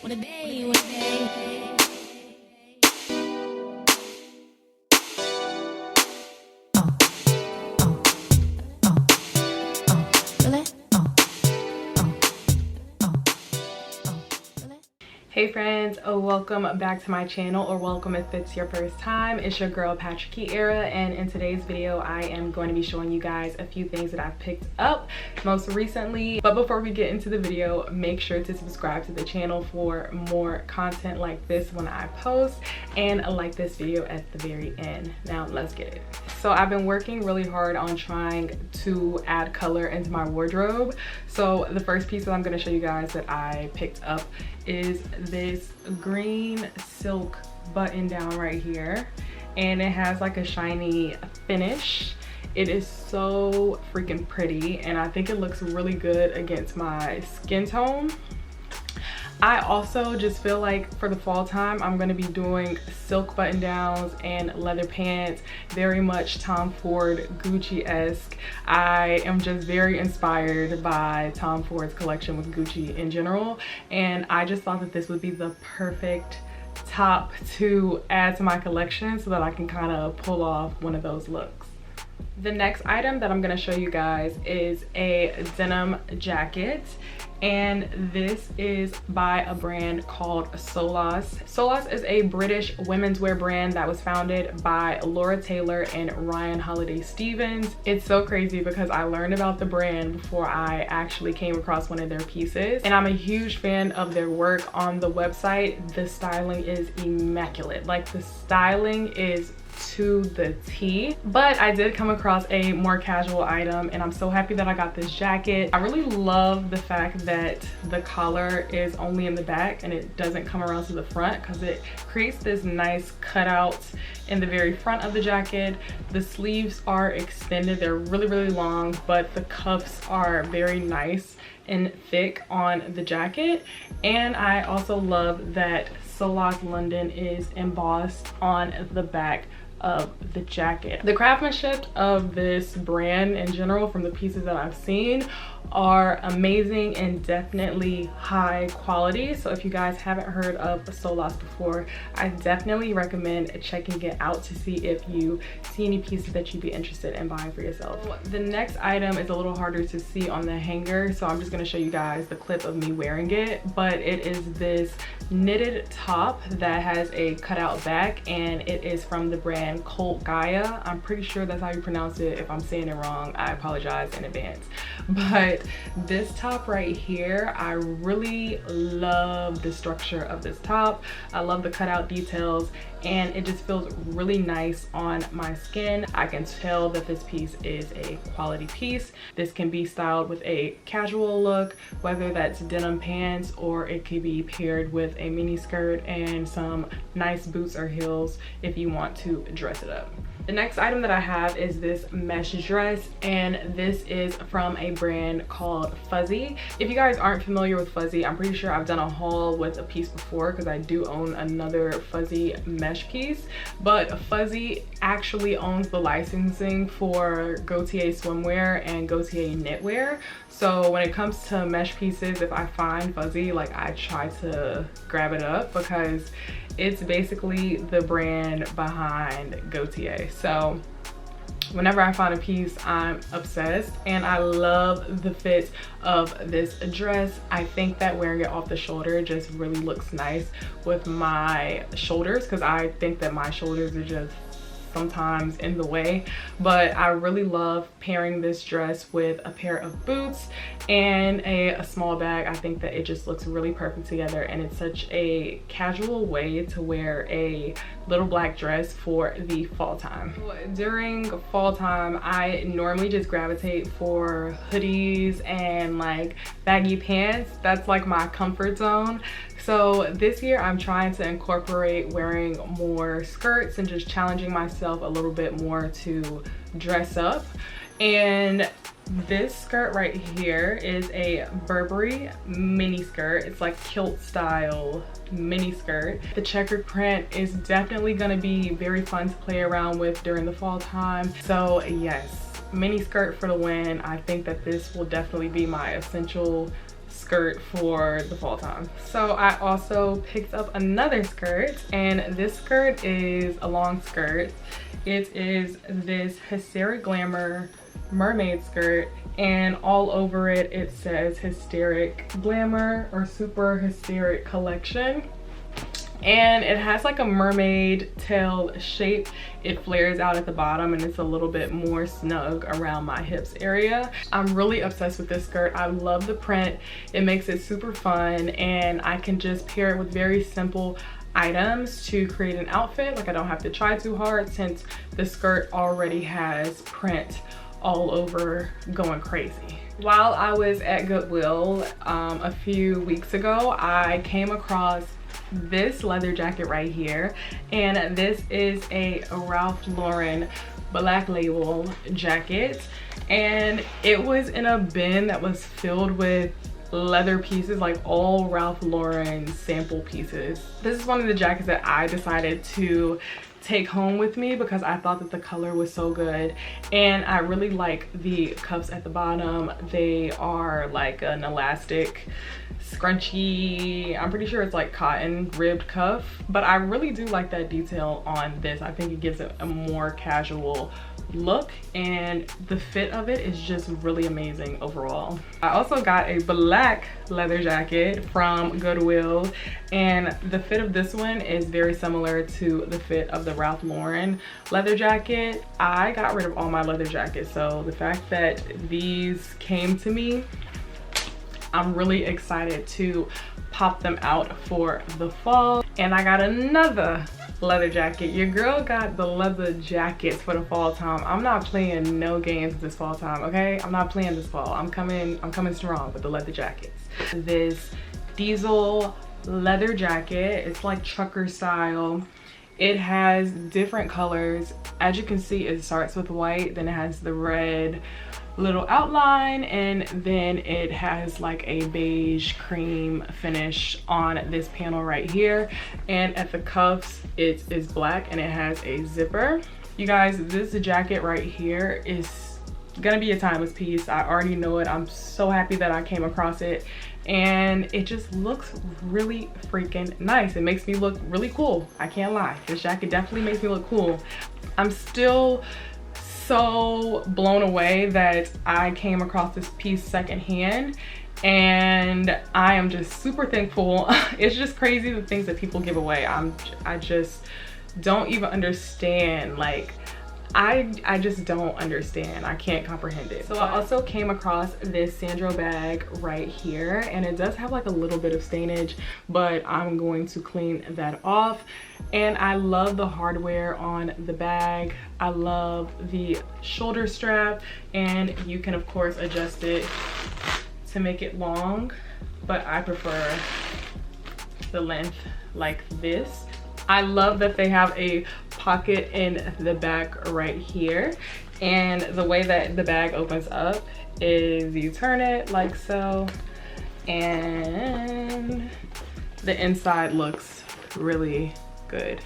What a day, what a day. Hey friends, welcome back to my channel, or welcome if it's your first time. It's your girl Patricky Era, and in today's video I am going to be showing you guys a few things that I've picked up most recently. But before we get into the video, make sure to subscribe to the channel for more content like this when I post, and like this video at the very end. Now let's get it. So I've been working really hard on trying to add color into my wardrobe. So the first piece that I'm going to show you guys that I picked up is this green silk button down right here, and it has like a shiny finish. It is so freaking pretty, and I think it looks really good against my skin tone. I also just feel like for the fall time I'm going to be doing silk button downs and leather pants, very much Tom Ford Gucci-esque. I am just very inspired by Tom Ford's collection with Gucci in general, and I just thought that this would be the perfect top to add to my collection so that I can kind of pull off one of those looks. The next item that I'm going to show you guys is a denim jacket, and this is by a brand called Solas. Solas is a British women's wear brand that was founded by Laura Taylor and Ryan Holiday Stevens. It's so crazy because I learned about the brand before I actually came across one of their pieces, and I'm a huge fan of their work on the website. The styling is immaculate. Like, the styling is to the T. But I did come across a more casual item, and I'm so happy that I got this jacket. I really love the fact that the collar is only in the back and it doesn't come around to the front, because it creates this nice cutout in the very front of the jacket. The sleeves are extended, they're really long, but the cuffs are very nice and thick on the jacket. And I also love that Solas London is embossed on the back of the jacket. The craftsmanship of this brand in general, from the pieces that I've seen, are amazing and definitely high quality. So if you guys haven't heard of Solas before, I definitely recommend checking it out to see if you see any pieces that you'd be interested in buying for yourself. The next item is a little harder to see on the hanger, so I'm just going to show you guys the clip of me wearing it. But it is this knitted top that has a cutout back, and it is from the brand Cult Gaia. I'm pretty sure that's how you pronounce it. If I'm saying it wrong, I apologize in advance. But this top right here, I really love the structure of this top. I love the cutout details, and it just feels really nice on my skin. I can tell that this piece is a quality piece. This can be styled with a casual look, whether that's denim pants, or it could be paired with a mini skirt and some nice boots or heels if you want to dress it up. The next item that I have is this mesh dress, and this is from a brand called Fuzzy. If you guys aren't familiar with Fuzzy, I'm pretty sure I've done a haul with a piece before, because I do own another Fuzzy mesh piece. But Fuzzy actually owns the licensing for Gautier swimwear and Gautier knitwear. So when it comes to mesh pieces, if I find Fuzzy, like, I try to grab it up, because it's basically the brand behind Gautier. So whenever I find a piece, I'm obsessed, and I love the fit of this dress. I think that wearing it off the shoulder just really looks nice with my shoulders, because I think that my shoulders are just sometimes in the way. But I really love pairing this dress with a pair of boots and a small bag. I think that it just looks really perfect together, and it's such a casual way to wear a little black dress for the fall time. During fall time, I normally just gravitate for hoodies and like baggy pants. That's like my comfort zone. So this year I'm trying to incorporate wearing more skirts and just challenging myself a little bit more to dress up. And this skirt right here is a Burberry mini skirt. It's like kilt style mini skirt. The checkered print is definitely gonna be very fun to play around with during the fall time. So yes, mini skirt for the win. I think that this will definitely be my essential skirt for the fall time. So I also picked up another skirt, and this skirt is a long skirt. It is this Hysteric Glamour mermaid skirt, and all over it it says Hysteric Glamour or Super Hysteric Collection. And it has like a mermaid tail shape. It flares out at the bottom and it's a little bit more snug around my hips area. I'm really obsessed with this skirt. I love the print. It makes it super fun, and I can just pair it with very simple items to create an outfit. Like, I don't have to try too hard since the skirt already has print all over going crazy. While I was at Goodwill a few weeks ago, I came across this leather jacket right here, and this is a Ralph Lauren Black Label jacket, and it was in a bin that was filled with leather pieces, like all Ralph Lauren sample pieces. This is one of the jackets that I decided to take home with me because I thought that the color was so good, and I really like the cuffs at the bottom. They are like an elastic scrunchy, I'm pretty sure it's like cotton ribbed cuff, but I really do like that detail on this. I think it gives it a more casual look, and the fit of it is just really amazing overall. I also got a black leather jacket from Goodwill, and the fit of this one is very similar to the fit of the Ralph Lauren leather jacket. I got rid of all my leather jackets, so the fact that these came to me, I'm really excited to pop them out for the fall. And I got another leather jacket. Your girl got the leather jackets for the fall time. I'm not playing no games this fall time, okay? I'm not playing this fall. I'm coming strong with the leather jackets. This diesel leather jacket, it's like trucker style. It has different colors. As you can see, it starts with white, then it has the red little outline, and then it has like a beige cream finish on this panel right here, and at the cuffs it is black and it has a zipper. You guys, this jacket right here is gonna be a timeless piece. I already know it. I'm so happy that I came across it, and it just looks really freaking nice. It makes me look really cool. I can't lie, this jacket definitely makes me look cool. I'm still so blown away that I came across this piece secondhand, and I am just super thankful. It's just crazy the things that people give away. I just don't even understand. Like, I just don't understand. I can't comprehend it. So I also came across this Sandro bag right here, and it does have like a little bit of stainage, but I'm going to clean that off. And I love the hardware on the bag. I love the shoulder strap, and you can of course adjust it to make it long, but I prefer the length like this. I love that they have a pocket in the back right here, and the way that the bag opens up is you turn it like so, and the inside looks really good.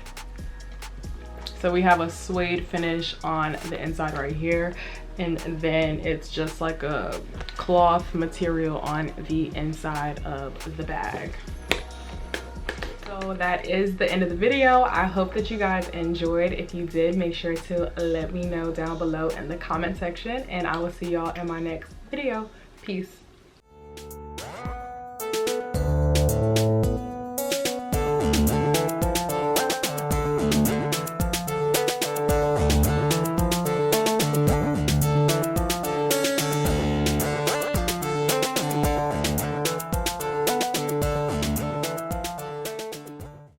So we have a suede finish on the inside right here, and then it's just like a cloth material on the inside of the bag. So that is the end of the video. I hope that you guys enjoyed. If you did, make sure to let me know down below in the comment section, and I will see y'all in my next video. Peace.